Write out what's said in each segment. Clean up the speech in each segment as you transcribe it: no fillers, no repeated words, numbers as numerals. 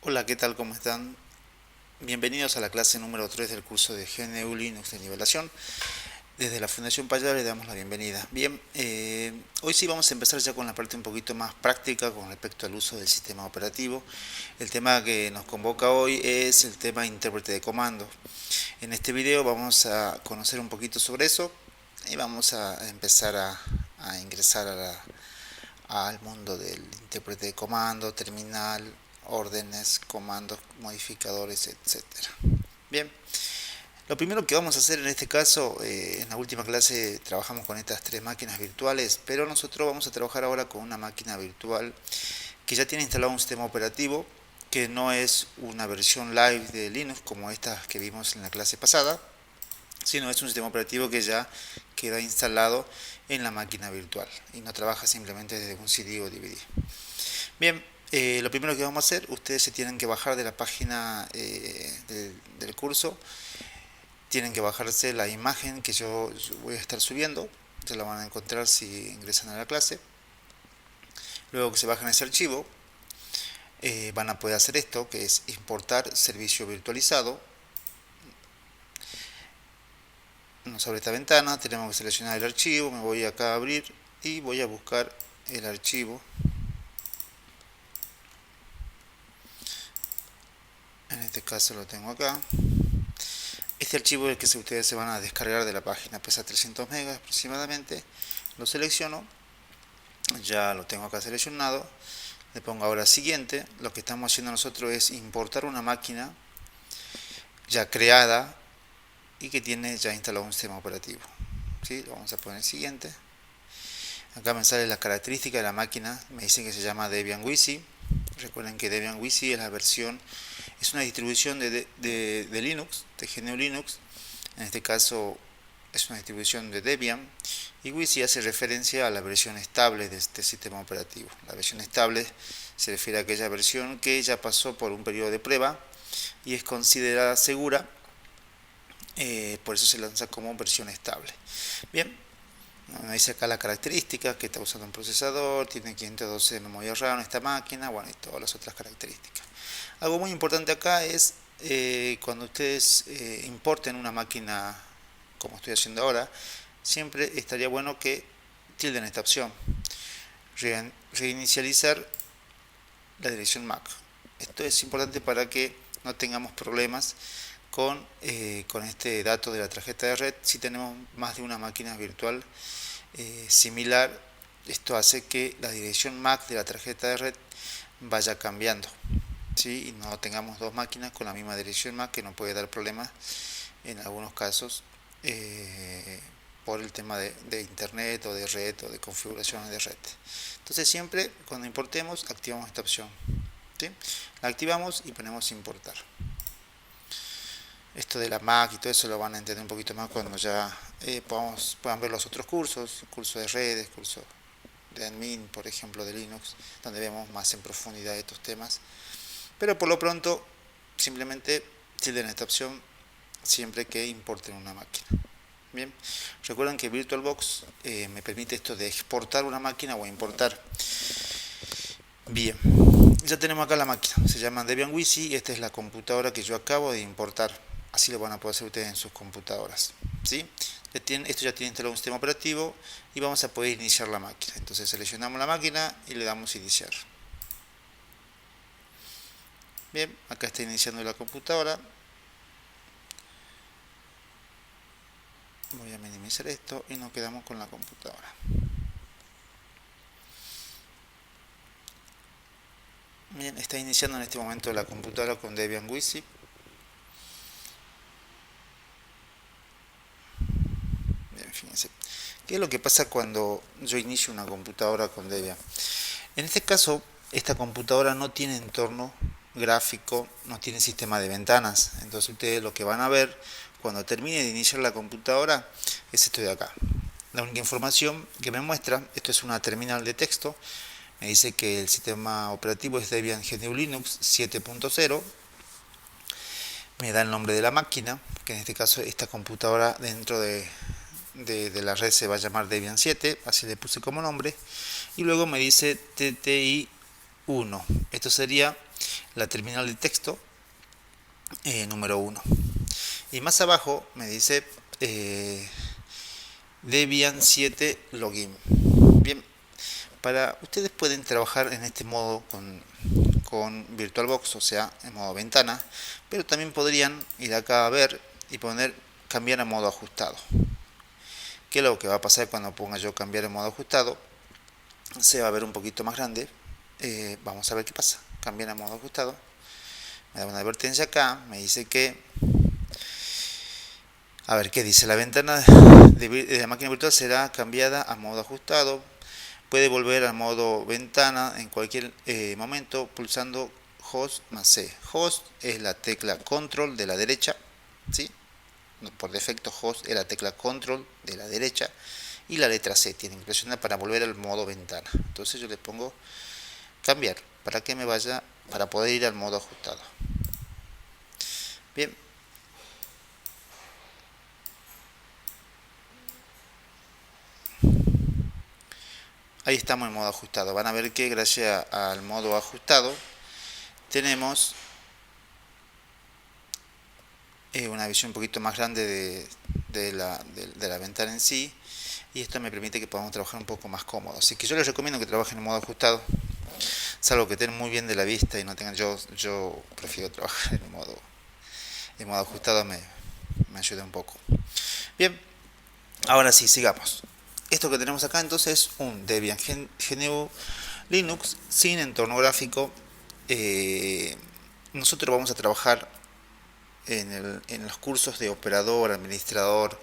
Hola, ¿qué tal? ¿Cómo están? Bienvenidos a la clase número 3 del curso de GNU Linux de nivelación. Desde la Fundación Payá le damos la bienvenida. Bien, hoy sí vamos a empezar ya con la parte un poquito más práctica con respecto al uso del sistema operativo. El tema que nos convoca hoy es el tema intérprete de comandos. En este video vamos a conocer un poquito sobre eso y vamos a empezar a ingresar al mundo del intérprete de comando, terminal, órdenes, comandos, modificadores, etcétera. Bien, lo primero que vamos a hacer en este caso, en la última clase trabajamos con estas tres máquinas virtuales, pero nosotros vamos a trabajar ahora con una máquina virtual que ya tiene instalado un sistema operativo, que no es una versión live de Linux como estas que vimos en la clase pasada, sino es un sistema operativo que ya queda instalado en la máquina virtual y no trabaja simplemente desde un CD o DVD. Bien, lo primero que vamos a hacer, ustedes se tienen que bajar de la página del curso, tienen que bajarse la imagen que yo voy a estar subiendo, se la van a encontrar si ingresan a la clase. Luego que se bajan ese archivo, van a poder hacer esto, que es importar servicio virtualizado. Nos abre esta ventana, tenemos que seleccionar el archivo, me voy acá a abrir y voy a buscar el archivo. En este caso lo tengo acá. Este archivo es el que ustedes se van a descargar de la página, pesa 300 megas aproximadamente. Lo selecciono, ya lo tengo acá seleccionado. Le pongo ahora siguiente. Lo que estamos haciendo nosotros es importar una máquina ya creada y que tiene ya instalado un sistema operativo. ¿Sí? Lo vamos a poner siguiente. Acá me sale las características de la máquina, me dicen que se llama Debian Wisi. Recuerden que Debian Wisi es la versión, es una distribución de Linux, de GNU Linux. En este caso es una distribución de Debian y Wisi hace referencia a la versión estable de este sistema operativo. La versión estable se refiere a aquella versión que ya pasó por un periodo de prueba y es considerada segura, por eso se lanza como versión estable. Bien, me dice acá la característica, que está usando un procesador, tiene 512 de memoria RAM esta máquina, bueno, y todas las otras características. Algo muy importante acá es cuando ustedes importen una máquina, como estoy haciendo ahora, siempre estaría bueno que tilden esta opción, reinicializar la dirección MAC. Esto es importante para que no tengamos problemas con este dato de la tarjeta de red. Si tenemos más de una máquina virtual similar, esto hace que la dirección MAC de la tarjeta de red vaya cambiando, ¿sí? Y no tengamos dos máquinas con la misma dirección MAC, que nos puede dar problemas en algunos casos por el tema de internet o de red o de configuraciones de red. Entonces siempre cuando importemos activamos esta opción, ¿sí? La activamos y ponemos importar. Esto de la Mac y todo eso lo van a entender un poquito más cuando ya puedan ver los otros cursos, curso de redes, curso de admin, por ejemplo, de Linux, donde vemos más en profundidad estos temas. Pero por lo pronto, simplemente tilden esta opción siempre que importen una máquina. Bien, recuerden que VirtualBox me permite esto de exportar una máquina o importar. Bien, ya tenemos acá la máquina, se llama Debian Wisi y esta es la computadora que yo acabo de importar. Así lo van a poder hacer ustedes en sus computadoras, ¿sí? Esto ya tiene instalado un sistema operativo y vamos a poder iniciar la máquina. Entonces seleccionamos la máquina y le damos iniciar. Bien, acá está iniciando la computadora. Voy a minimizar esto y nos quedamos con la computadora. Bien, está iniciando en este momento la computadora con Debian Wisi. Bien, fíjense. ¿Qué es lo que pasa cuando yo inicio una computadora con Debian? En este caso, esta computadora no tiene entorno gráfico, no tiene sistema de ventanas. Entonces ustedes lo que van a ver cuando termine de iniciar la computadora es esto de acá. La única información que me muestra, esto es una terminal de texto, me dice que el sistema operativo es Debian GNU Linux 7.0, me da el nombre de la máquina, que en este caso esta computadora dentro de la red se va a llamar Debian 7, así le puse como nombre, y luego me dice TTI 1, esto sería la terminal de texto número 1. Y más abajo me dice Debian 7 login. Bien, para ustedes pueden trabajar en este modo con VirtualBox, o sea, en modo ventana, pero también podrían ir acá a ver y poner cambiar a modo ajustado. ¿Qué es lo que va a pasar cuando ponga yo cambiar en modo ajustado? Se va a ver un poquito más grande. Vamos a ver qué pasa. Cambiar a modo ajustado. Me da una advertencia acá. Me dice que... A ver, ¿qué dice? La ventana de la máquina virtual será cambiada a modo ajustado. Puede volver a modo ventana en cualquier momento pulsando Host más C. Host es la tecla Control de la derecha, ¿sí? Por defecto Host es la tecla Control de la derecha y la letra C tienen que presionar para volver al modo ventana. Entonces yo le pongo cambiar para que me vaya, para poder ir al modo ajustado. Bien. Ahí estamos en modo ajustado. Van a ver que gracias al modo ajustado tenemos una visión un poquito más grande de la ventana en sí, y esto me permite que podamos trabajar un poco más cómodo. Así que yo les recomiendo que trabajen en modo ajustado, salvo que estén muy bien de la vista y no tengan. Yo prefiero trabajar en modo ajustado, me ayuda un poco. Bien, ahora sí, sigamos. Esto que tenemos acá entonces es un Debian GNU Linux sin entorno gráfico. Nosotros vamos a trabajar en los cursos de operador, administrador,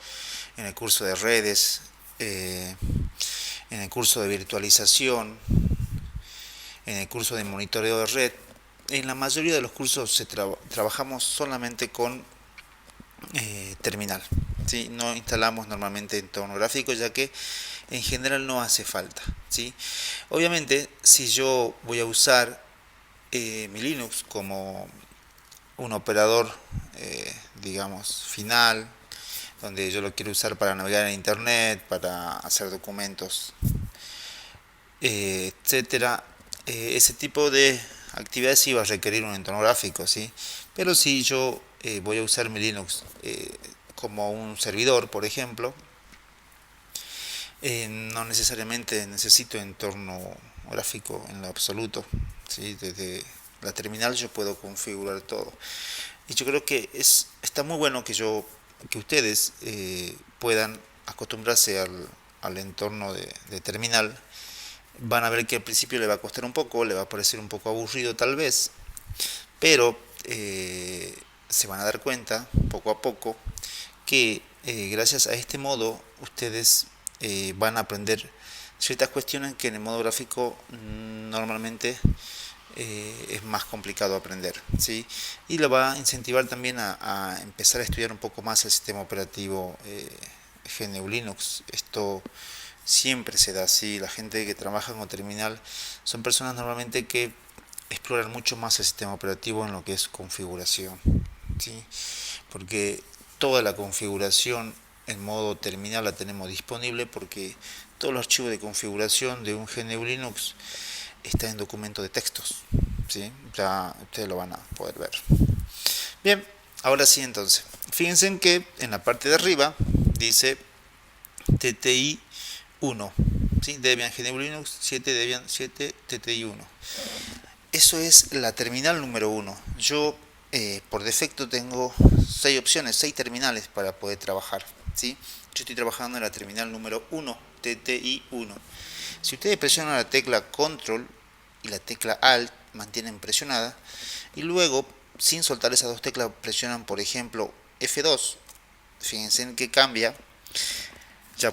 en el curso de redes, en el curso de virtualización, en el curso de monitoreo de red. En la mayoría de los cursos trabajamos solamente con terminal, ¿sí? No instalamos normalmente entorno gráfico, ya que en general no hace falta, ¿sí? Obviamente, si yo voy a usar mi Linux como un operador, digamos, final, donde yo lo quiero usar para navegar en internet, para hacer documentos, etcétera, ese tipo de actividades sí va a requerir un entorno gráfico, ¿sí? Pero si yo voy a usar mi Linux como un servidor, por ejemplo, no necesariamente necesito entorno gráfico en lo absoluto, ¿sí? Desde la terminal yo puedo configurar todo. Y yo creo que está muy bueno que ustedes puedan acostumbrarse al entorno de terminal. Van a ver que al principio le va a costar un poco, le va a parecer un poco aburrido tal vez, pero se van a dar cuenta poco a poco que gracias a este modo ustedes van a aprender ciertas cuestiones que en el modo gráfico normalmente es más complicado aprender, ¿sí? Y lo va a incentivar también a empezar a estudiar un poco más el sistema operativo GNU Linux. Esto siempre se da así. La gente que trabaja con terminal son personas normalmente que exploran mucho más el sistema operativo en lo que es configuración, ¿sí? Porque toda la configuración en modo terminal la tenemos disponible, porque todos los archivos de configuración de un GNU Linux está en documento de textos, ¿sí? Ya ustedes lo van a poder ver. Bien, ahora sí entonces. Fíjense en que en la parte de arriba dice TTI 1, ¿sí? Debian GNU Linux 7 Debian 7 TTI 1. Eso es la terminal número 1. Yo por defecto tengo 6 opciones, 6 terminales para poder trabajar, ¿sí? Yo estoy trabajando en la terminal número 1, TTI 1. Si ustedes presionan la tecla Control y la tecla Alt, mantienen presionada, y luego, sin soltar esas dos teclas, presionan por ejemplo F2, fíjense en que cambia. Ya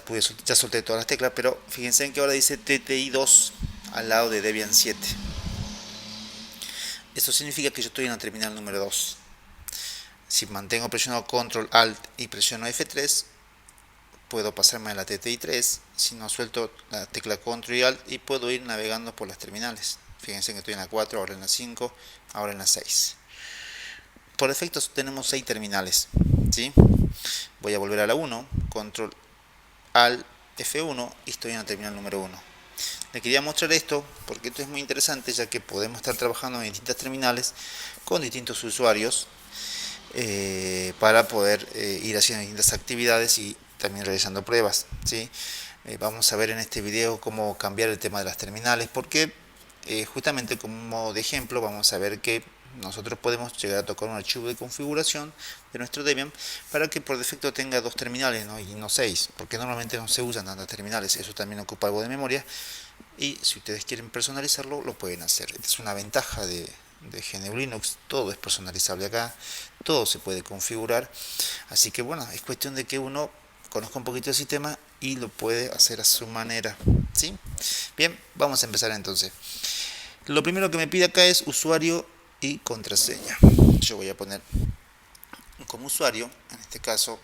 solté todas las teclas, pero fíjense en que ahora dice TTI 2 al lado de Debian 7. Esto significa que yo estoy en la terminal número 2. Si mantengo presionado Control Alt y presiono F3, puedo pasarme a la TTI 3. Si no, suelto la tecla Control y Alt y puedo ir navegando por las terminales. Fíjense que estoy en la 4, ahora en la 5, ahora en la 6. Por defecto tenemos 6 terminales, ¿sí? Voy a volver a la 1, Control Alt F1 y estoy en la terminal número 1. Le quería mostrar esto porque esto es muy interesante, ya que podemos estar trabajando en distintas terminales con distintos usuarios para poder ir haciendo distintas actividades y también realizando pruebas, ¿sí? Vamos a ver en este video cómo cambiar el tema de las terminales, porque justamente como de ejemplo vamos a ver que nosotros podemos llegar a tocar un archivo de configuración de nuestro Debian para que por defecto tenga 2 terminales, ¿no? Y no 6, porque normalmente no se usan tantas terminales, eso también ocupa algo de memoria, y si ustedes quieren personalizarlo lo pueden hacer. Esta es una ventaja de GNU Linux, todo es personalizable acá, todo se puede configurar, así que bueno, es cuestión de que uno conozca un poquito el sistema y lo puede hacer a su manera, ¿sí? Bien, vamos a empezar entonces. Lo primero que me pide acá es usuario y contraseña. Yo voy a poner como usuario, en este caso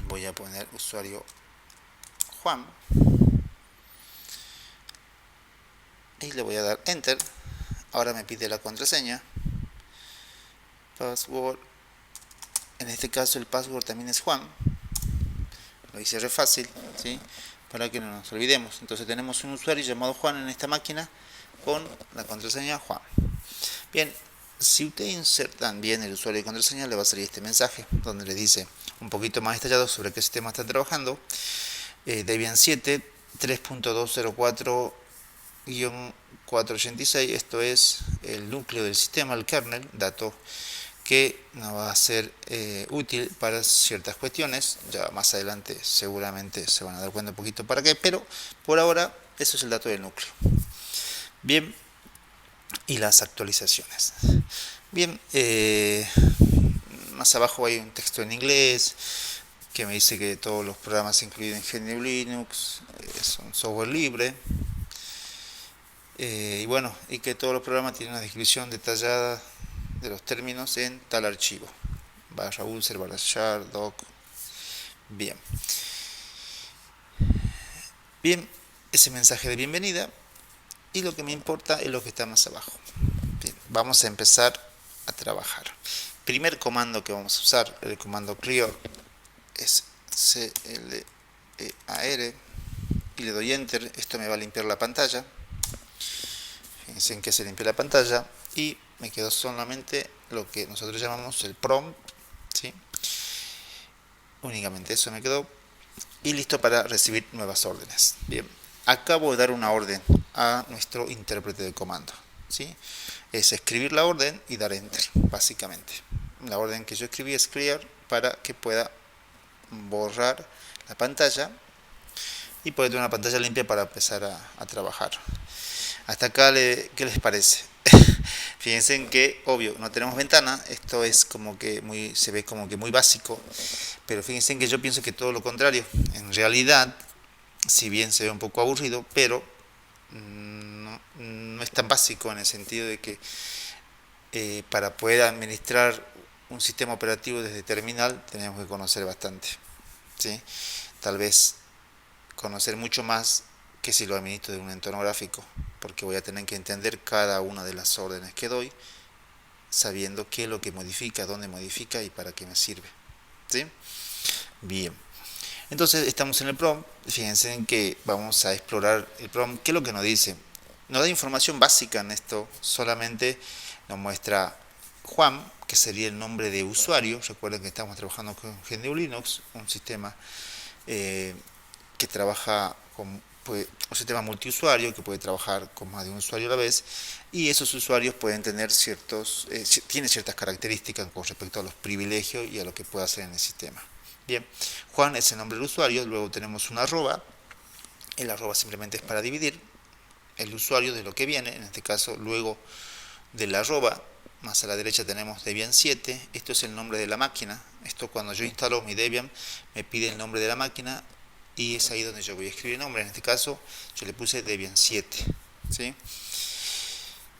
voy a poner usuario Juan y le voy a dar enter. Ahora me pide la contraseña, password, en este caso el password también es Juan, lo hice re fácil, ¿sí? Para que no nos olvidemos. Entonces tenemos un usuario llamado Juan en esta máquina con la contraseña Juan. Bien, si ustedes insertan bien el usuario y contraseña, le va a salir este mensaje donde le dice un poquito más detallado sobre qué sistema está trabajando. Debian 7 3.204-486, esto es el núcleo del sistema, el kernel, dato que nos va a ser útil para ciertas cuestiones. Ya más adelante seguramente se van a dar cuenta un poquito para qué, pero por ahora eso es el dato del núcleo. Bien, y las actualizaciones. Bien, más abajo hay un texto en inglés que me dice que todos los programas incluidos en GNU Linux son software libre, y bueno, y que todos los programas tienen una descripción detallada de los términos en tal archivo, /user, /char, doc. Bien, ese mensaje de bienvenida, y lo que me importa es lo que está más abajo. Bien, vamos a empezar a trabajar. Primer comando que vamos a usar, el comando clear, es clear, y le doy enter. Esto me va a limpiar la pantalla. Fíjense en que se limpia la pantalla y me quedó solamente lo que nosotros llamamos el prompt, ¿sí? Únicamente eso me quedó y listo para recibir nuevas órdenes. Bien, acabo de dar una orden a nuestro intérprete de comando, ¿sí? Es escribir la orden y dar enter, básicamente. La orden que yo escribí es clear para que pueda borrar la pantalla y poder tener una pantalla limpia para empezar a trabajar. Hasta acá, ¿qué les parece? Fíjense en que, obvio, no tenemos ventana, esto es como que se ve como que muy básico, pero fíjense en que yo pienso que todo lo contrario. En realidad, si bien se ve un poco aburrido, pero no es tan básico en el sentido de que para poder administrar un sistema operativo desde terminal tenemos que conocer bastante, ¿sí? Tal vez conocer mucho más que si lo administro de un entorno gráfico, porque voy a tener que entender cada una de las órdenes que doy, sabiendo qué es lo que modifica, dónde modifica y para qué me sirve, ¿sí? Bien, entonces estamos en el prompt. Fíjense en que vamos a explorar el prompt. ¿Qué es lo que nos dice? Nos da información básica en esto, solamente nos muestra Juan, que sería el nombre de usuario. Recuerden que estamos trabajando con GNU Linux, un sistema que trabaja con un sistema multiusuario que puede trabajar con más de un usuario a la vez, y esos usuarios pueden tener tienen ciertas características con respecto a los privilegios y a lo que puede hacer en el sistema. Bien, Juan es el nombre del usuario, luego tenemos un arroba. El arroba simplemente es para dividir el usuario de lo que viene, en este caso luego del arroba más a la derecha tenemos Debian 7, esto es el nombre de la máquina. Esto, cuando yo instalo mi Debian, me pide el nombre de la máquina y es ahí donde yo voy a escribir el nombre. En este caso yo le puse Debian 7, ¿sí?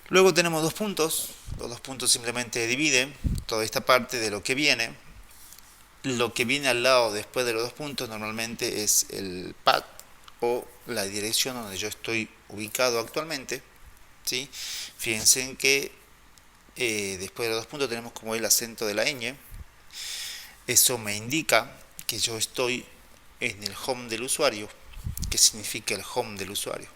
Luego tenemos dos puntos. Los dos puntos simplemente dividen toda esta parte de lo que viene. Lo que viene al lado después de los dos puntos normalmente es el path o la dirección donde yo estoy ubicado actualmente, ¿sí? Fíjense en que después de los dos puntos tenemos como el acento de la ñ. Eso me indica que yo estoy en el home del usuario, que significa el home del usuario.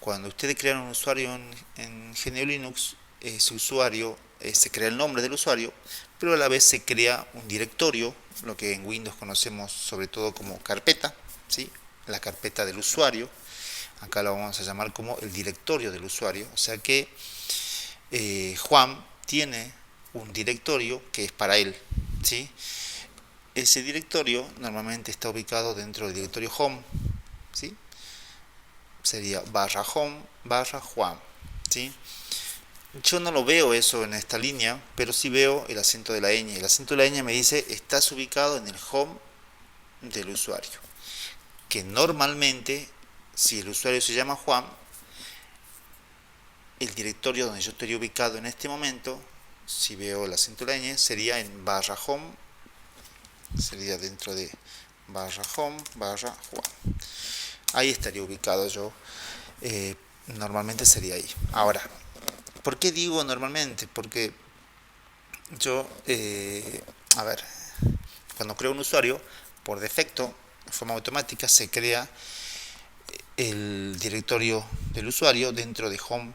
Cuando ustedes crean un usuario en GNU Linux, ese usuario, se crea el nombre del usuario, pero a la vez se crea un directorio, lo que en Windows conocemos sobre todo como carpeta, ¿sí? La carpeta del usuario. Acá lo vamos a llamar como el directorio del usuario. O sea que Juan tiene un directorio que es para él, ¿sí? Ese directorio normalmente está ubicado dentro del directorio home, ¿sí? Sería /home /Juan, ¿sí? Yo no lo veo eso en esta línea, pero sí veo el acento de la ñ. El acento de la ñ me dice estás ubicado en el home del usuario, que normalmente, si el usuario se llama Juan, el directorio donde yo estaría ubicado en este momento, si veo el acento de la ñ, sería en /home, sería dentro de /home /Juan. Ahí estaría ubicado yo, normalmente sería ahí. Ahora, ¿por qué digo normalmente? Porque yo, a ver, cuando creo un usuario, por defecto, de forma automática, se crea el directorio del usuario dentro de home,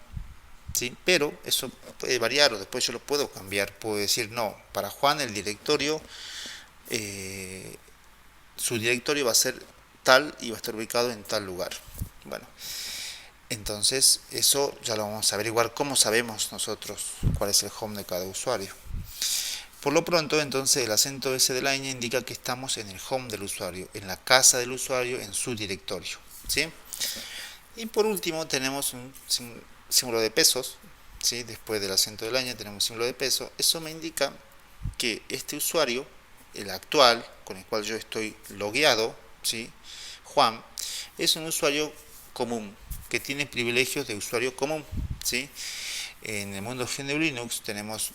¿sí? Pero eso puede variar o después yo lo puedo cambiar. Puedo decir, no, para Juan el directorio, su directorio va a ser tal y va a estar ubicado en tal lugar. Bueno, entonces eso ya lo vamos a averiguar. ¿Cómo sabemos nosotros cuál es el home de cada usuario? Por lo pronto, entonces, el acento ese de la ñ indica que estamos en el home del usuario, en la casa del usuario, en su directorio, ¿sí? Y por último tenemos un símbolo de pesos, ¿sí? Después del acento de la ñ tenemos un símbolo de peso. Eso me indica que este usuario, el actual, con el cual yo estoy logueado, ¿sí? Juan, es un usuario común, que tiene privilegios de usuario común, ¿sí? En el mundo GNU Linux tenemos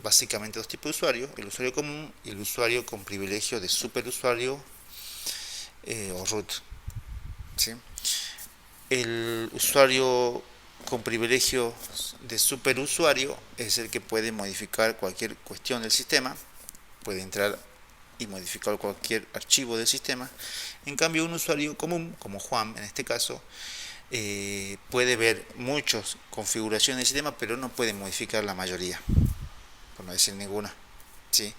básicamente dos tipos de usuarios, el usuario común y el usuario con privilegio de superusuario o root, ¿sí? El usuario con privilegio de superusuario es el que puede modificar cualquier cuestión del sistema, puede entrar y modificar cualquier archivo del sistema. En cambio, un usuario común, como Juan en este caso, puede ver muchas configuraciones del sistema, pero no puede modificar la mayoría, por no decir ninguna, ¿sí?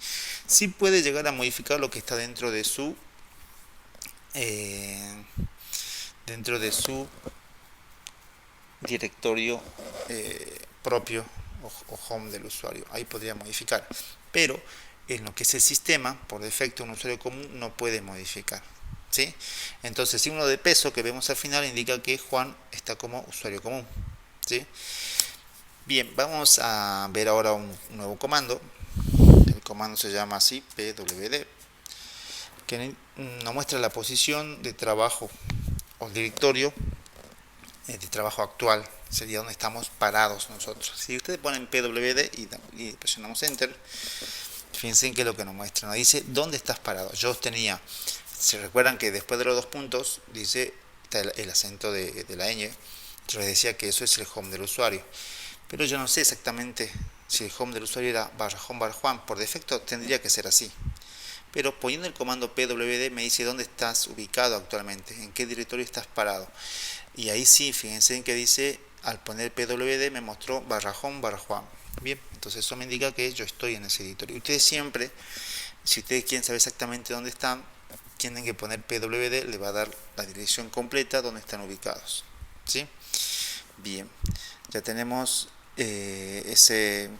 Sí puede llegar a modificar lo que está dentro de su directorio propio o home del usuario. Ahí podría modificar, pero en lo que es el sistema, por defecto un usuario común no puede modificar, ¿sí? Entonces el signo de peso que vemos al final indica que Juan está como usuario común, ¿sí? Bien, vamos a ver ahora un nuevo comando. El comando se llama así, pwd, que nos muestra la posición de trabajo o directorio de trabajo actual, sería donde estamos parados nosotros. Si ustedes ponen pwd y presionamos enter, fíjense que lo que nos muestra, nos dice dónde estás parado. Yo tenía, se recuerdan que después de los dos puntos dice está el acento de la ñ. Yo les decía que eso es el home del usuario, pero yo no sé exactamente si el home del usuario era /home /Juan. Por defecto tendría que ser así, pero poniendo el comando pwd me dice dónde estás ubicado actualmente, en qué directorio estás parado. Y ahí sí, fíjense en que dice, al poner pwd me mostró /home /Juan. Bien, entonces eso me indica que yo estoy en ese directorio. Ustedes siempre, si ustedes quieren saber exactamente dónde están, tienen que poner pwd, le va a dar la dirección completa donde están ubicados, ¿sí? Bien, ya tenemos ese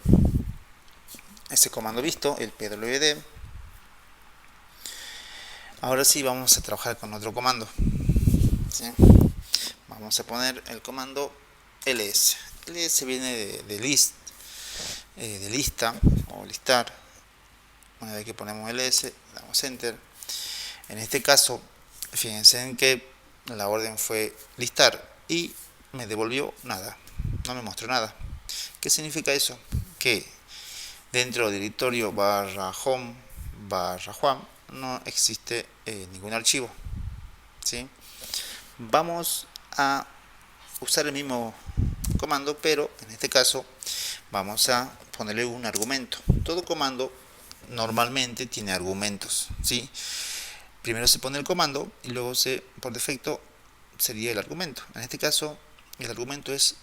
comando visto, el pwd. Ahora sí vamos a trabajar con otro comando, ¿sí? Vamos a poner el comando ls. ls viene de list, de lista o listar. Una vez que ponemos ls, damos enter. En este caso, fíjense en que la orden fue listar y me devolvió nada, no me mostró nada. ¿Qué significa eso? Que dentro del directorio /home /Juan no existe ningún archivo, ¿sí? Vamos a usar el mismo comando, pero en este caso vamos a ponerle un argumento. Todo comando normalmente tiene argumentos, ¿sí? Primero se pone el comando y luego por defecto sería el argumento. En este caso, el argumento es,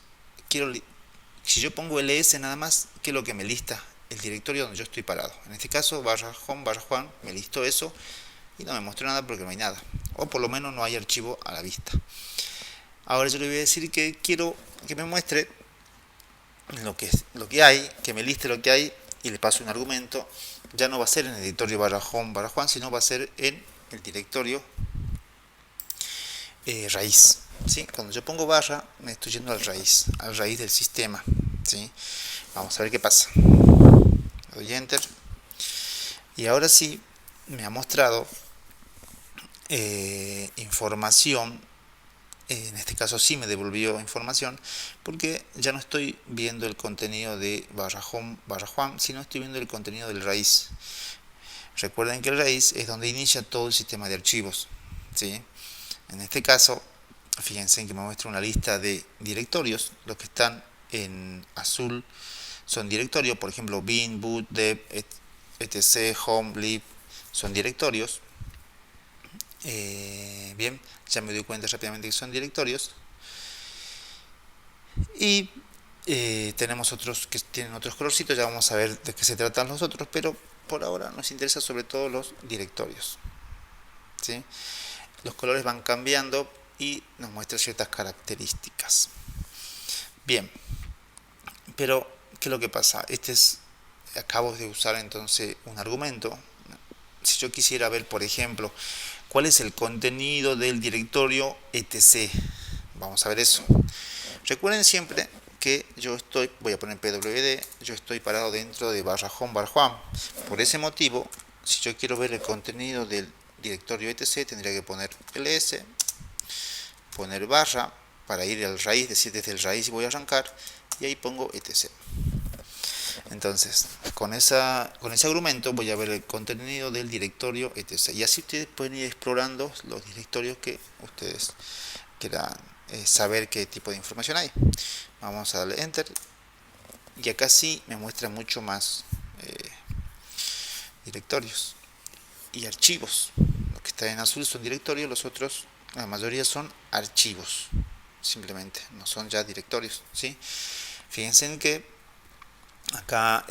si yo pongo ls nada más, ¿qué es lo que me lista? El directorio donde yo estoy parado. En este caso, barra home, barra Juan, me listó eso y no me mostró nada porque no hay nada. O por lo menos no hay archivo a la vista. Ahora yo le voy a decir que quiero que me muestre lo que hay, que me liste lo que hay y le paso un argumento. Ya no va a ser en el directorio barra home, barra Juan, sino va a ser en el directorio raíz. ¿Sí? Cuando yo pongo barra, me estoy yendo al raíz del sistema. ¿Sí? Vamos a ver qué pasa. Doy enter. Y ahora sí, me ha mostrado información. En este caso sí me devolvió información porque ya no estoy viendo el contenido de barra home, barra Juan, sino estoy viendo el contenido del raíz. Recuerden que el raíz es donde inicia todo el sistema de archivos. ¿Sí? En este caso, fíjense en que me muestra una lista de directorios. Los que están en azul son directorios, por ejemplo, bin, boot, dev, etc, home, lib, son directorios. Bien, ya me doy cuenta rápidamente que son directorios. Y tenemos otros que tienen otros colorcitos, ya vamos a ver de qué se tratan los otros, pero por ahora nos interesa sobre todo los directorios. ¿Sí? Los colores van cambiando y nos muestra ciertas características. Bien, pero ¿qué es lo que pasa? Acabo de usar entonces un argumento. Si yo quisiera ver, por ejemplo, cuál es el contenido del directorio etc. Vamos a ver eso. Recuerden siempre que voy a poner pwd, yo estoy parado dentro de barra home, barra Juan. Por ese motivo, si yo quiero ver el contenido del directorio etc, tendría que poner ls, poner barra, para ir al raíz, decir desde el raíz voy a arrancar, y ahí pongo etc. Entonces, con ese argumento voy a ver el contenido del directorio etc. Y así ustedes pueden ir explorando los directorios que ustedes quieran saber qué tipo de información hay. Vamos a darle enter. Y acá sí me muestra mucho más directorios y archivos. Los que están en azul son directorios, los otros, la mayoría son archivos. Simplemente, no son ya directorios. ¿Sí? Fíjense en que acá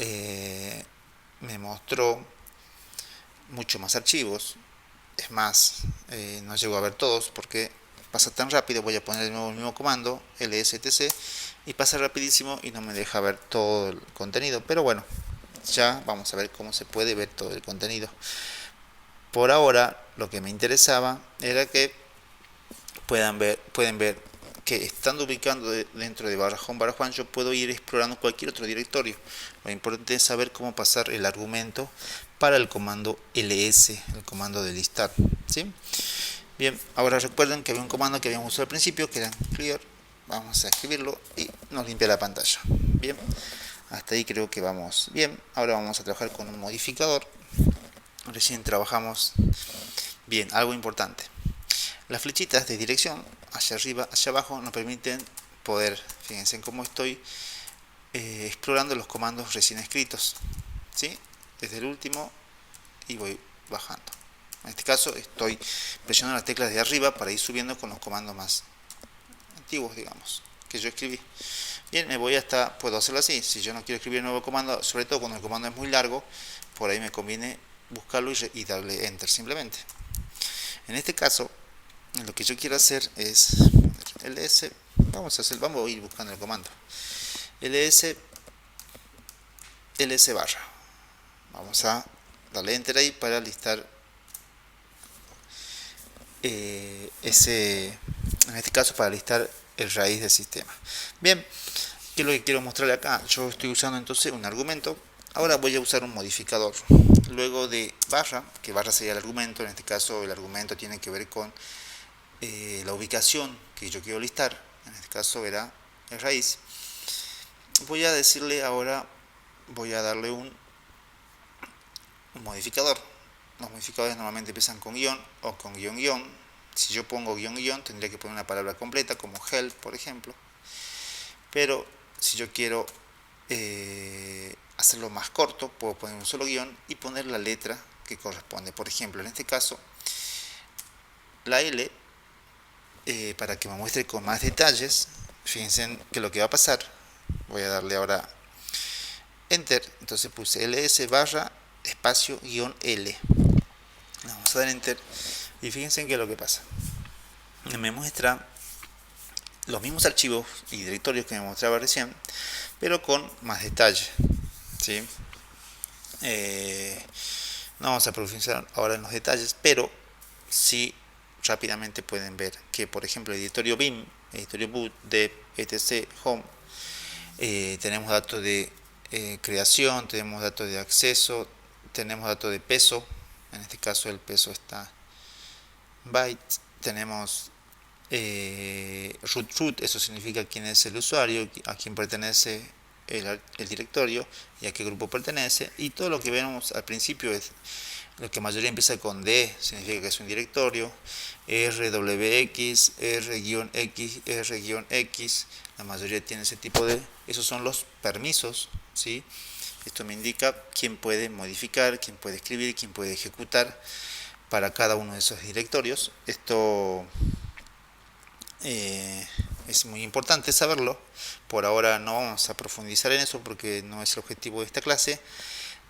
me mostró mucho más archivos. Es más, no llego a ver todos porque pasa tan rápido. Voy a poner de nuevo el mismo comando, lstc, y pasa rapidísimo y no me deja ver todo el contenido. Pero bueno, ya vamos a ver cómo se puede ver todo el contenido. Por ahora, lo que me interesaba era que pueden ver que estando ubicando dentro de barra home, barra Juan, yo puedo ir explorando cualquier otro directorio. Lo importante es saber cómo pasar el argumento para el comando ls, el comando de listar. ¿Sí? Bien, ahora recuerden que había un comando que habíamos usado al principio, que era clear. Vamos a escribirlo y nos limpia la pantalla. Bien, hasta ahí creo que vamos bien. Ahora vamos a trabajar con un modificador. Recién trabajamos bien, algo importante. Las flechitas de dirección hacia arriba, hacia abajo nos permiten poder, fíjense en cómo estoy explorando los comandos recién escritos. ¿Sí? Desde el último y voy bajando. En este caso estoy presionando las teclas de arriba para ir subiendo con los comandos más antiguos, digamos, que yo escribí. Bien, puedo hacerlo así. Si yo no quiero escribir un nuevo comando, sobre todo cuando el comando es muy largo, por ahí me conviene buscarlo y darle enter simplemente. En este caso, lo que yo quiero hacer es ls, vamos a ir buscando el comando ls barra. Vamos a darle enter ahí para listar en este caso para listar el raíz del sistema. Bien, ¿qué es lo que quiero mostrarle acá? Yo estoy usando entonces un argumento. Ahora voy a usar un modificador. Luego de barra, que barra sería el argumento, en este caso el argumento tiene que ver con la ubicación que yo quiero listar. En este caso era el raíz. Voy a decirle ahora, voy a darle un modificador. Los modificadores normalmente empiezan con guión o con guión guión. Si yo pongo guión guión tendría que poner una palabra completa como help, por ejemplo. Pero si yo quiero hacerlo más corto, puedo poner un solo guión y poner la letra que corresponde. Por ejemplo, en este caso, la L para que me muestre con más detalles. Fíjense que lo que va a pasar, voy a darle ahora enter, entonces puse ls barra espacio guión l, vamos a dar enter y fíjense que lo que pasa, me muestra los mismos archivos y directorios que me mostraba recién, pero con más detalle, ¿sí? No vamos a profundizar ahora en los detalles, pero sí rápidamente pueden ver que, por ejemplo, el editorio BIM, editorio boot, dev, etc, home, tenemos datos de creación, tenemos datos de acceso, tenemos datos de peso, en este caso el peso está byte, tenemos root, eso significa quién es el usuario, a quién pertenece el directorio y a qué grupo pertenece, y todo lo que vemos al principio es lo que mayoría empieza con D, significa que es un directorio, RWX, R-X, R-X, la mayoría tiene ese tipo de, esos son los permisos, ¿sí? Esto me indica quién puede modificar, quién puede escribir, quién puede ejecutar para cada uno de esos directorios. Esto es muy importante saberlo. Por ahora no vamos a profundizar en eso porque no es el objetivo de esta clase.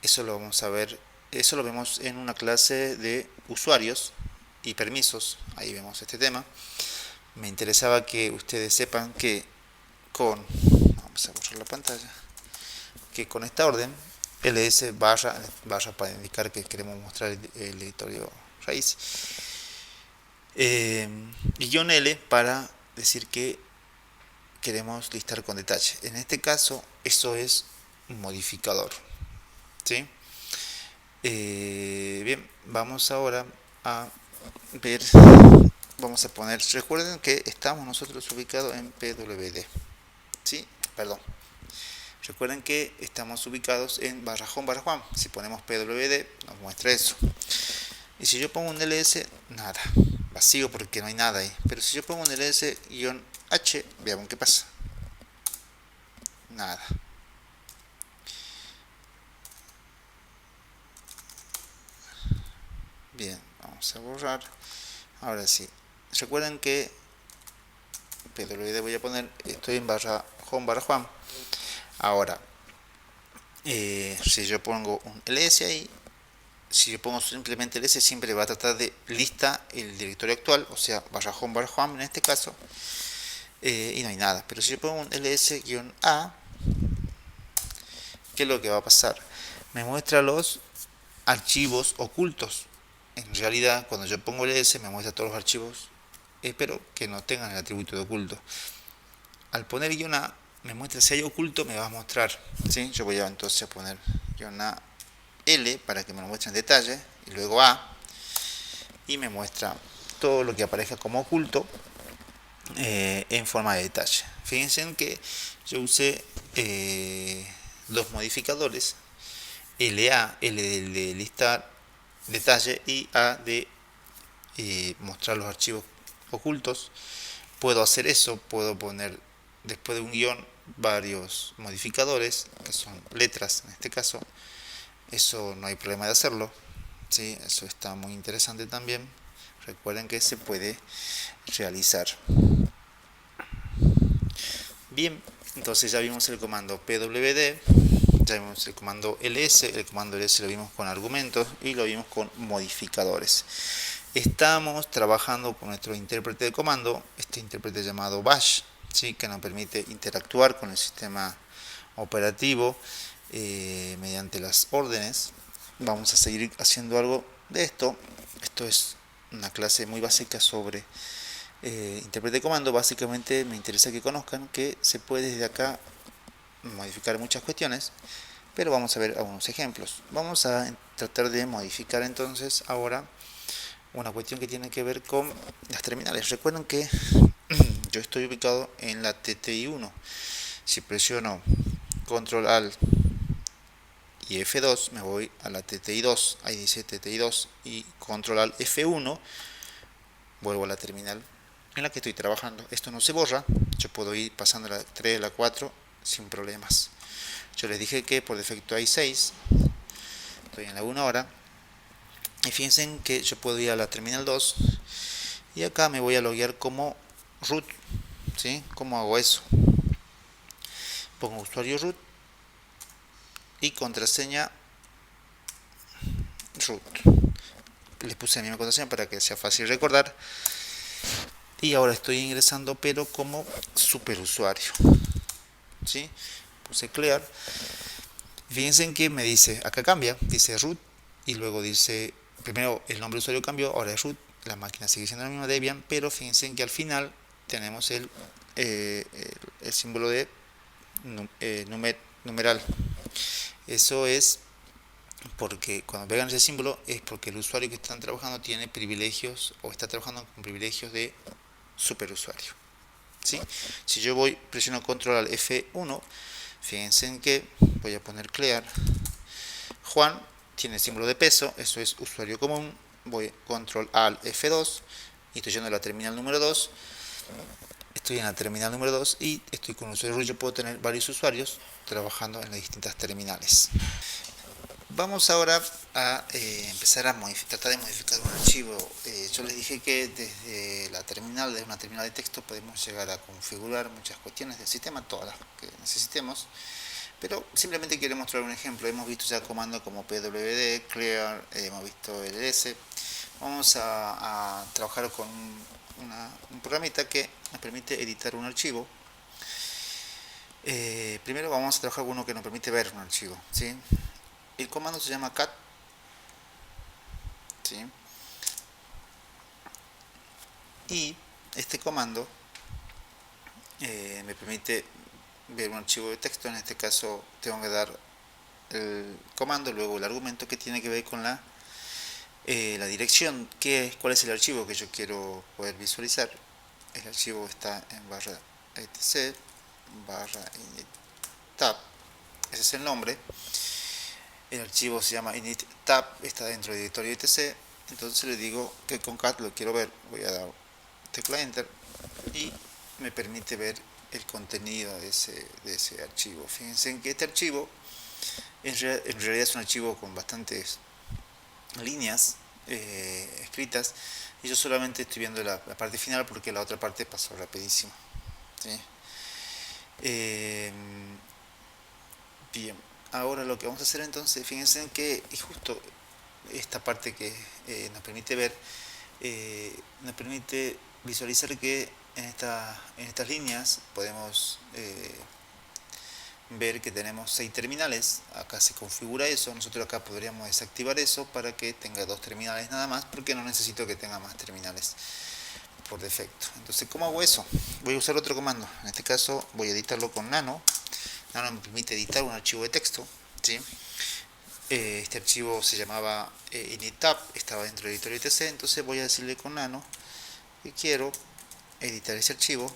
Eso lo vamos a ver, eso lo vemos en una clase de usuarios y permisos. Ahí vemos este tema. Me interesaba que ustedes sepan que vamos a borrar la pantalla, que con esta orden ls barra para indicar que queremos mostrar el editorio raíz, y guión L para decir que queremos listar con detalle. En este caso, eso es un modificador, ¿sí? Bien, vamos ahora a ver, vamos a poner, recuerden que estamos nosotros ubicados en PWD, ¿sí? Perdón. Recuerden que estamos ubicados en barra home barra Juan. Si ponemos PWD, nos muestra eso. Y si yo pongo un ls, nada, vacío porque no hay nada ahí. Pero si yo pongo un ls-h, veamos qué pasa. Nada. Bien, vamos a borrar. Ahora sí. Recuerden que PWD voy a poner, estoy en barra home barra Juan. Ahora, si yo pongo un ls ahí, si yo pongo simplemente ls, siempre va a tratar de lista el directorio actual, o sea, barra home barra Juan en este caso, y no hay nada. Pero si yo pongo un ls-a, ¿qué es lo que va a pasar? Me muestra los archivos ocultos. En realidad, cuando yo pongo ls, me muestra todos los archivos, pero que no tengan el atributo de oculto. Al poner -a, me muestra si hay oculto, me va a mostrar, ¿sí? Yo voy a entonces a poner -a L para que me lo muestre en detalle, y luego A, y me muestra todo lo que aparezca como oculto en forma de detalle. Fíjense en que yo usé dos modificadores, LA, L de listar detalle y A de mostrar los archivos ocultos. Puedo hacer eso, puedo poner después de un guión varios modificadores, que son letras en este caso. Eso no hay problema de hacerlo, ¿sí? Eso está muy interesante también. Recuerden que se puede realizar. Bien, entonces ya vimos el comando pwd, ya vimos el comando ls, el comando ls lo vimos con argumentos y lo vimos con modificadores. Estamos trabajando con nuestro intérprete de comando, este intérprete llamado bash, ¿sí? Que nos permite interactuar con el sistema operativo mediante las órdenes. Vamos a seguir haciendo algo de esto. Esto es una clase muy básica sobre intérprete de comando. Básicamente me interesa que conozcan que se puede desde acá modificar muchas cuestiones, pero vamos a ver algunos ejemplos. Vamos a tratar de modificar entonces ahora una cuestión que tiene que ver con las terminales. Recuerden que yo estoy ubicado en la TTI1. Si presiono Control Alt y F2 me voy a la TTI2, ahí dice TTI2, y Control Alt F1 vuelvo a la terminal en la que estoy trabajando. Esto no se borra, yo puedo ir pasando a la 3, a la 4 sin problemas. Yo les dije que por defecto hay 6, estoy en la 1 ahora, y fíjense que yo puedo ir a la terminal 2 y acá me voy a loguear como root, ¿sí? ¿Cómo hago eso? Pongo usuario root y contraseña root. Les puse la misma contraseña para que sea fácil recordar. Y ahora estoy ingresando pero como superusuario, ¿sí? Puse clear. Fíjense en que me dice, acá cambia, dice root y luego dice, primero el nombre de usuario cambió, ahora es root, la máquina sigue siendo la misma Debian, pero fíjense en que al final tenemos el símbolo de numeral. Eso es porque cuando vean ese símbolo es porque el usuario que están trabajando tiene privilegios o está trabajando con privilegios de superusuario, ¿sí? Si yo presiono control al F1, fíjense en que voy a poner clear. Juan tiene símbolo de peso, eso es usuario común. Voy control al F2 y estoy yendo a la terminal número 2. Estoy en la terminal número 2 y estoy con un usuario. Yo puedo tener varios usuarios trabajando en las distintas terminales. Vamos ahora a empezar a tratar de modificar un archivo. Yo les dije que desde una terminal de texto, podemos llegar a configurar muchas cuestiones del sistema, todas las que necesitemos. Pero simplemente quiero mostrar un ejemplo. Hemos visto ya comandos como pwd, clear, hemos visto ls. Vamos a trabajar con un programita que nos permite editar un archivo. Primero vamos a trabajar con uno que nos permite ver un archivo, ¿sí? El comando se llama cat, ¿sí? Y este comando me permite ver un archivo de texto. En este caso tengo que dar el comando, luego el argumento que tiene que ver con la dirección, cuál es el archivo que yo quiero poder visualizar. El archivo está en barra etc barra init tab, ese es el nombre. El archivo se llama init tab, está dentro del directorio etc. Entonces le digo que con cat lo quiero ver, voy a dar tecla enter y me permite ver el contenido de ese archivo. Fíjense en que este archivo en realidad es un archivo con bastantes líneas escritas y yo solamente estoy viendo la parte final porque la otra parte pasó rapidísimo, ¿sí? Bien, ahora lo que vamos a hacer entonces, fíjense en que y justo esta parte que nos permite ver, nos permite visualizar que en estas líneas podemos ver que tenemos 6 terminales. Acá se configura eso. Nosotros acá podríamos desactivar eso para que tenga 2 terminales nada más, porque no necesito que tenga más terminales por defecto. Entonces, ¿cómo hago eso? Voy a usar otro comando. En este caso voy a editarlo con nano. Nano me permite editar un archivo de texto, ¿sí? Este archivo se llamaba inittab, estaba dentro del editorio etc. Entonces voy a decirle con nano que quiero editar ese archivo.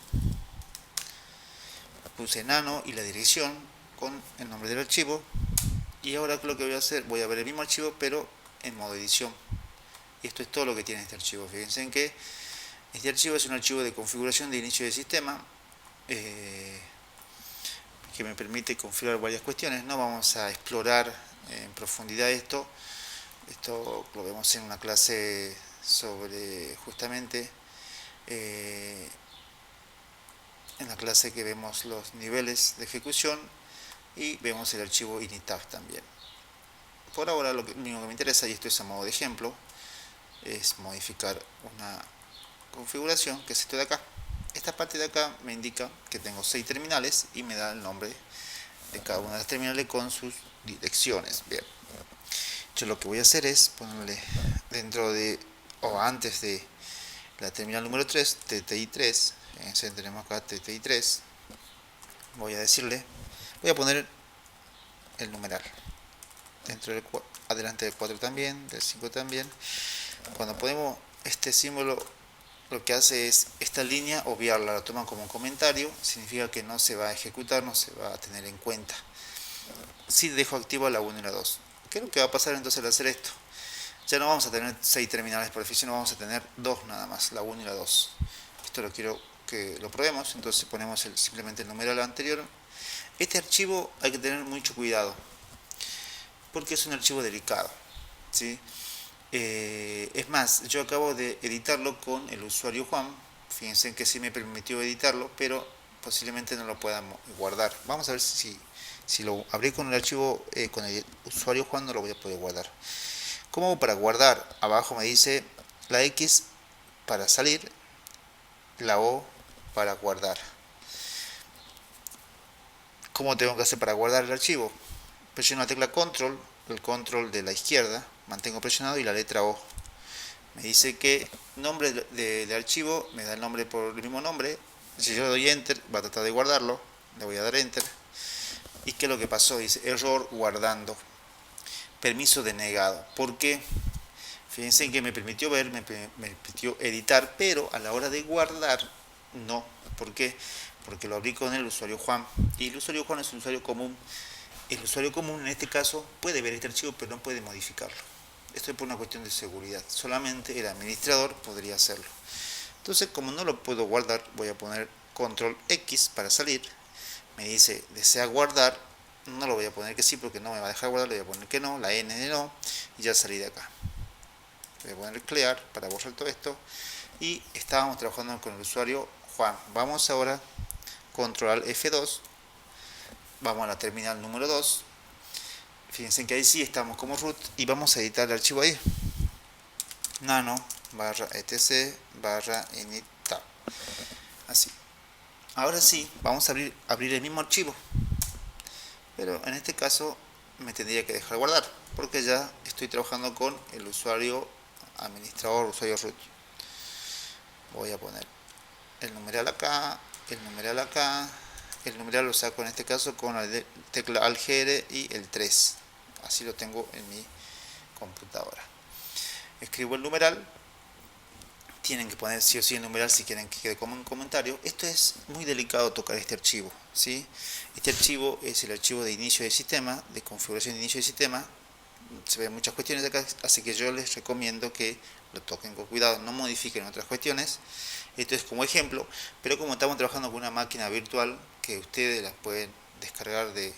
Puse nano y la dirección con el nombre del archivo, y ahora lo que voy a hacer, voy a ver el mismo archivo pero en modo edición. Y esto es todo lo que tiene este archivo. Fíjense en que este archivo es un archivo de configuración de inicio de sistema que me permite configurar varias cuestiones. No vamos a explorar en profundidad esto lo vemos en una clase sobre justamente en la clase que vemos los niveles de ejecución y vemos el archivo inittab también. Por ahora lo único que me interesa, y esto es a modo de ejemplo, es modificar una configuración, que es esto de acá. Esta parte de acá me indica que tengo 6 terminales y me da el nombre de cada una de las terminales con sus direcciones. Bien, yo lo que voy a hacer es ponerle dentro de o antes de la terminal número 3, TTI3. Tenemos acá TTI3. Voy a poner el numeral dentro del adelante del 4 también, del 5 también. Cuando ponemos este símbolo, lo que hace es esta línea obviarla, la toma como un comentario, significa que no se va a ejecutar, no se va a tener en cuenta. Si dejo activa la 1 y la 2. ¿Qué es lo que va a pasar entonces al hacer esto? Ya no vamos a tener 6 terminales por definición, vamos a tener 2 nada más, la 1 y la 2. Esto lo quiero que lo probemos, entonces ponemos simplemente el numeral anterior. Este archivo hay que tener mucho cuidado porque es un archivo delicado, ¿sí? Es más, yo acabo de editarlo con el usuario Juan. Fíjense que sí me permitió editarlo, pero posiblemente no lo pueda guardar. Vamos a ver si lo abrí con el archivo, con el usuario Juan, no lo voy a poder guardar. ¿Cómo hago para guardar? Abajo me dice la X para salir, la O para guardar. ¿Cómo tengo que hacer para guardar el archivo? Presiono la tecla control, el control de la izquierda, mantengo presionado y la letra O. Me dice que nombre del archivo, me da el nombre por el mismo nombre. Si yo le doy enter, va a tratar de guardarlo, le voy a dar enter. ¿Y qué es lo que pasó? Dice error guardando, permiso denegado. ¿Por qué? Fíjense que me permitió ver, me permitió editar, pero a la hora de guardar, no. ¿Por qué? Porque lo abrí con el usuario Juan. Y el usuario Juan es un usuario común. El usuario común en este caso puede ver este archivo, pero no puede modificarlo. Esto es por una cuestión de seguridad. Solamente el administrador podría hacerlo. Entonces, como no lo puedo guardar, voy a poner control X para salir. Me dice, desea guardar. No lo voy a poner que sí, porque no me va a dejar guardar. Le voy a poner que no, la N de no. Y ya salí de acá. Voy a poner clear para borrar todo esto. Y estábamos trabajando con el usuario Juan. Vamos ahora, control F2. Vamos a la terminal número 2. Fíjense que ahí sí estamos como root y vamos a editar el archivo ahí. Nano barra etc barra init tab. Así. Ahora sí, vamos a abrir el mismo archivo. Pero en este caso me tendría que dejar guardar, porque ya estoy trabajando con el usuario administrador, usuario root. Voy a poner el numeral acá, el numeral acá. El numeral lo saco en este caso con la tecla Alt-G y el 3. Así lo tengo en mi computadora. Escribo el numeral. Tienen que poner sí o sí el numeral si quieren que quede como un comentario. Esto es muy delicado tocar este archivo, ¿sí? Este archivo es el archivo de inicio de sistema, de configuración de inicio de sistema. Se ven muchas cuestiones de acá, así que yo les recomiendo que lo toquen con cuidado, no modifiquen otras cuestiones. Esto es como ejemplo, pero como estamos trabajando con una máquina virtual que ustedes la pueden descargar de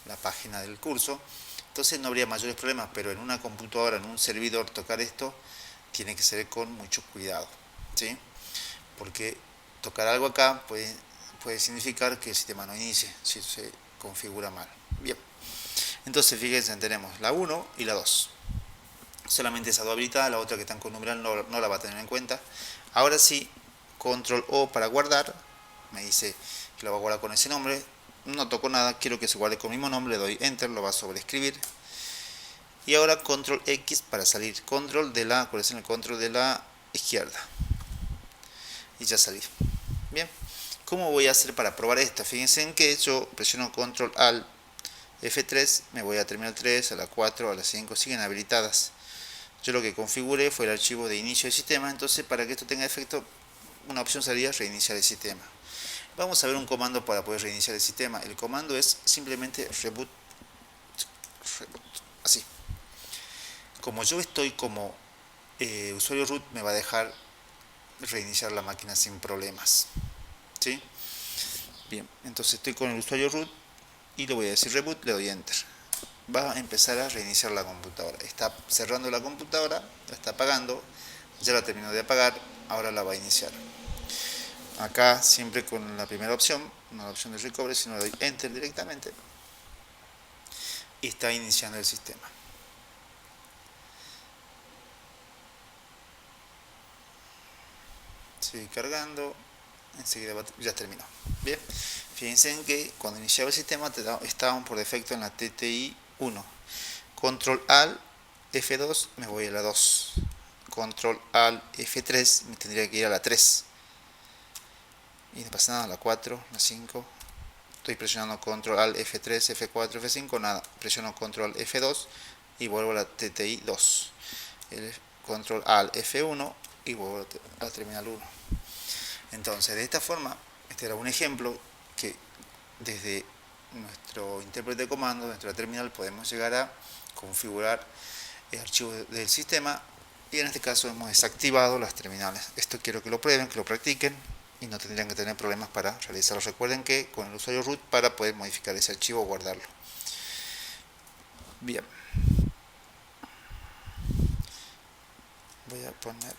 la página del curso, entonces no habría mayores problemas, pero en una computadora, en un servidor, tocar esto tiene que ser con mucho cuidado, ¿sí? Porque tocar algo acá puede significar que el sistema no inicie si se configura mal. Bien, entonces fíjense, tenemos la 1 y la 2. Solamente esa dos habilitadas, la otra que están con numeral no la va a tener en cuenta. Ahora sí, control O para guardar, me dice que lo va a guardar con ese nombre. No toco nada, quiero que se guarde con el mismo nombre, le doy enter, lo va a sobreescribir. Y ahora control X para salir, control de la, ¿cuál es el control de la izquierda? Y ya salí. Bien, ¿cómo voy a hacer para probar esto? Fíjense en que yo presiono control alt F3, me voy a terminal 3, a la 4, a la 5, siguen habilitadas. Yo lo que configuré fue el archivo de inicio del sistema, entonces para que esto tenga efecto, una opción sería reiniciar el sistema. Vamos a ver un comando para poder reiniciar el sistema. El comando es simplemente reboot, así. Como yo estoy como usuario root, me va a dejar reiniciar la máquina sin problemas, ¿sí? Bien, entonces estoy con el usuario root y le voy a decir reboot, le doy enter. Va a empezar a reiniciar la computadora. Está cerrando la computadora, la está apagando, ya la terminó de apagar, ahora la va a iniciar. Acá siempre con la primera opción, no la opción de recovery, sino le doy enter directamente y está iniciando el sistema. Sigue cargando, enseguida ya terminó. Bien, fíjense en que cuando iniciaba el sistema estaban por defecto en la TTI 1. Control Alt F2, me voy a la 2. Control Alt F3, me tendría que ir a la 3. Y no pasa nada, a la 4, la 5. Estoy presionando Control Alt F3, F4, F5, nada. Presiono Control F2 y vuelvo a la TTI 2. El Control Alt F1 y vuelvo a la terminal 1. Entonces, de esta forma, este era un ejemplo que desde nuestro intérprete de comando, nuestra terminal, podemos llegar a configurar el archivo del sistema y en este caso hemos desactivado las terminales. Esto quiero que lo prueben, que lo practiquen y no tendrían que tener problemas para realizarlo. Recuerden que con el usuario root para poder modificar ese archivo o guardarlo. Bien. Voy a poner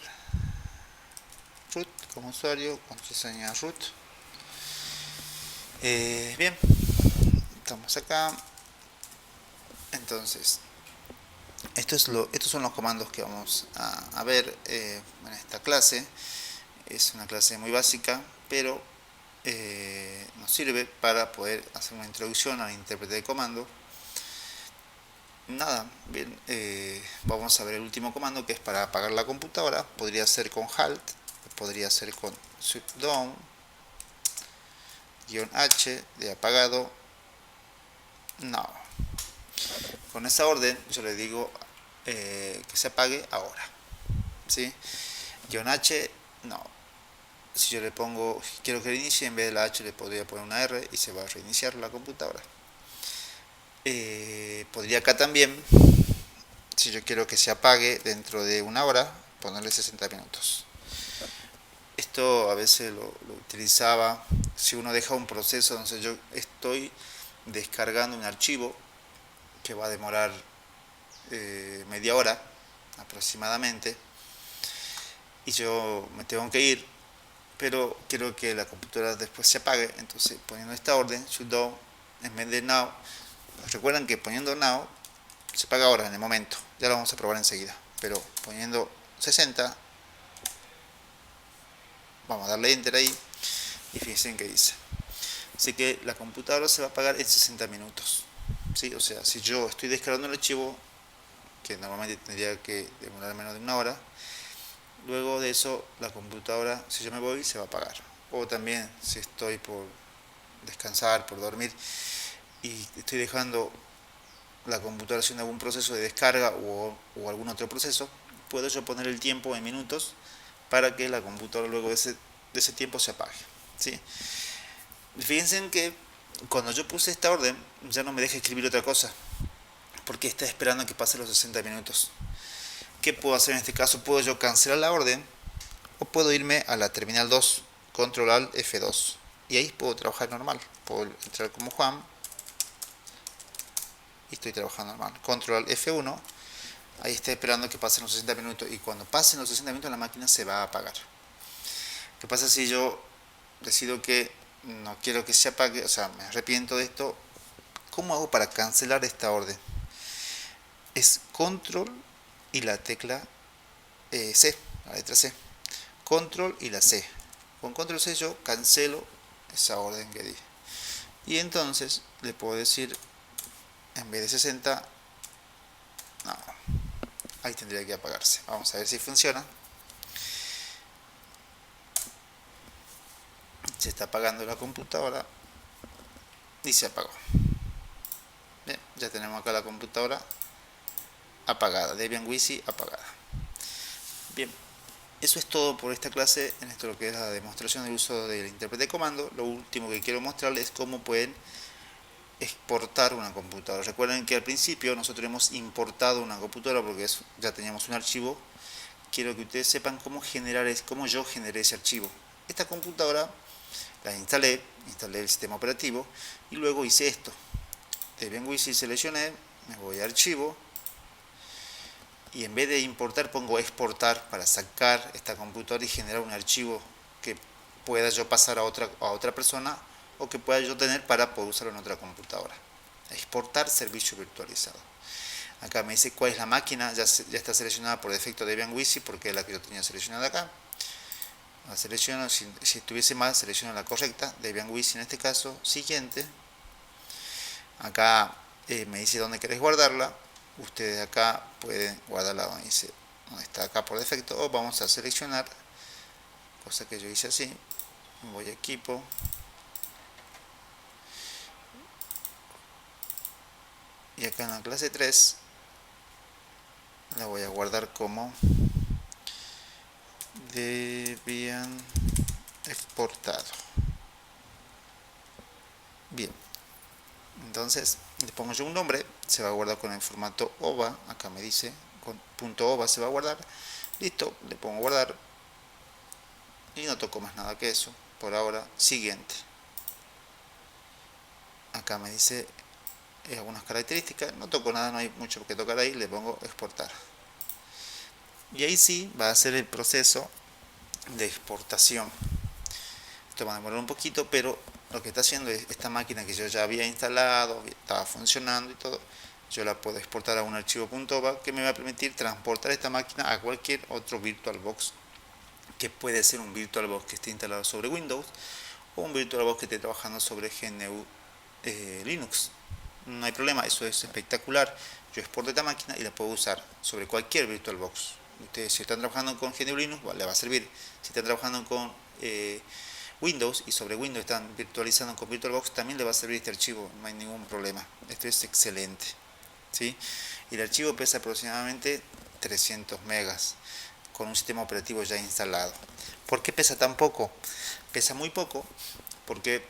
root como usuario, contraseña root. Bien, estamos acá. Entonces, estos son los comandos que vamos a ver en esta clase. Es una clase muy básica, pero nos sirve para poder hacer una introducción al intérprete de comando. Nada, bien, vamos a ver el último comando, que es para apagar la computadora. Podría ser con halt, podría ser con shutdown -h de apagado. No, con esa orden yo le digo que se apague ahora, ¿sí? -h, no. Si yo le pongo, quiero que reinicie, en vez de la H le podría poner una R y se va a reiniciar la computadora. Podría acá también, si yo quiero que se apague dentro de una hora, ponerle 60 minutos. Esto a veces lo utilizaba si uno deja un proceso. Entonces yo estoy descargando un archivo que va a demorar media hora aproximadamente, y yo me tengo que ir, pero quiero que la computadora después se apague. Entonces, poniendo esta orden, shutdown, en vez de now, recuerden que poniendo now se apaga ahora, en el momento. Ya lo vamos a probar enseguida, pero poniendo 60, vamos a darle enter ahí y fíjense en qué dice. Así que la computadora se va a apagar en 60 minutos, ¿sí? O sea, si yo estoy descargando el archivo, que normalmente tendría que demorar menos de una hora, luego de eso la computadora, si yo me voy, se va a apagar. O también si estoy por descansar, por dormir, y estoy dejando la computadora haciendo algún proceso de descarga o algún otro proceso, puedo yo poner el tiempo en minutos para que la computadora luego de ese tiempo se apague, ¿sí? Fíjense en que cuando yo puse esta orden ya no me deja escribir otra cosa, porque está esperando a que pasen los 60 minutos. ¿Qué puedo hacer en este caso? Puedo yo cancelar la orden, o puedo irme a la terminal 2, control alt F2, y ahí puedo trabajar normal. Puedo entrar como Juan y estoy trabajando normal. Control alt F1, ahí está esperando que pasen los 60 minutos, y cuando pasen los 60 minutos la máquina se va a apagar. ¿Qué pasa si yo decido que no quiero que se apague? O sea, me arrepiento de esto. ¿Cómo hago para cancelar esta orden? Es control y la tecla C, la letra C. Control y la C. Con control C yo cancelo esa orden que di. Y entonces le puedo decir, en vez de 60, no, ahí tendría que apagarse. Vamos a ver si funciona. Se está apagando la computadora y se apagó. Bien, ya tenemos acá la computadora apagada, Debian WC apagada. Bien, eso es todo por esta clase. En esto lo que es la demostración del uso del intérprete de comando. Lo último que quiero mostrarles es cómo pueden exportar una computadora. Recuerden que al principio nosotros hemos importado una computadora porque ya teníamos un archivo. Quiero que ustedes sepan cómo yo generé ese archivo. Esta computadora la instalé el sistema operativo y luego hice esto. Debian WC seleccioné, me voy a archivo y en vez de importar pongo exportar para sacar esta computadora y generar un archivo que pueda yo pasar a otra persona, o que pueda yo tener para poder usarlo en otra computadora. Exportar servicio virtualizado. Acá me dice cuál es la máquina, ya está seleccionada por defecto Debian WC porque es la que yo tenía seleccionada acá. La selecciono, si tuviese más, selecciono la correcta, Debian WC en este caso. Siguiente. Acá me dice dónde querés guardarla. Ustedes acá pueden guardarla donde está acá por defecto, o vamos a seleccionar, cosa que yo hice así. Voy a equipo, y acá en la clase 3 la voy a guardar como Debian exportado. Bien, entonces le pongo yo un nombre, se va a guardar con el formato OVA. Acá me dice con .ova se va a guardar. Listo, le pongo guardar y no toco más nada que eso por ahora. Siguiente. Acá me dice algunas características, no toco nada, no hay mucho que tocar ahí. Le pongo exportar y ahí sí va a hacer el proceso de exportación. Esto va a demorar un poquito, pero lo que está haciendo es esta máquina que yo ya había instalado, estaba funcionando y todo, yo la puedo exportar a un archivo .va que me va a permitir transportar esta máquina a cualquier otro VirtualBox, que puede ser un VirtualBox que esté instalado sobre Windows o un VirtualBox que esté trabajando sobre GNU Linux. No hay problema, eso es espectacular. Yo exporto esta máquina y la puedo usar sobre cualquier VirtualBox. Ustedes, si están trabajando con GNU Linux, le va a servir. Si están trabajando con Windows y sobre Windows están virtualizando con VirtualBox, también le va a servir este archivo, no hay ningún problema. Esto es excelente, ¿sí? Y el archivo pesa aproximadamente 300 megas con un sistema operativo ya instalado. ¿Por qué pesa tan poco? Pesa muy poco porque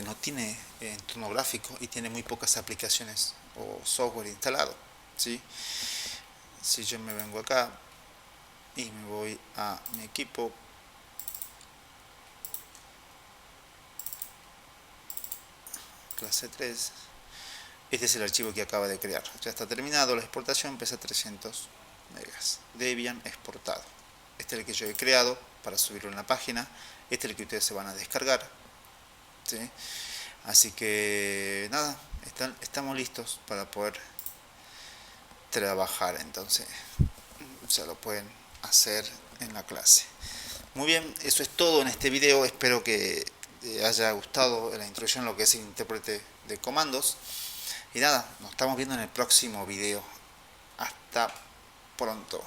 no tiene entorno gráfico y tiene muy pocas aplicaciones o software instalado, ¿sí? Si yo me vengo acá y me voy a mi equipo, clase 3, este es el archivo que acaba de crear. Ya está terminado la exportación, pesa 300 megas. Debian exportado. Este es el que yo he creado para subirlo en la página. Este es el que ustedes se van a descargar, ¿sí? Así que nada, estamos listos para poder trabajar. Entonces ya lo pueden hacer en la clase. Muy bien, eso es todo en este video. Espero que haya gustado la introducción a lo que es el intérprete de comandos. Y nada, nos estamos viendo en el próximo video. Hasta pronto.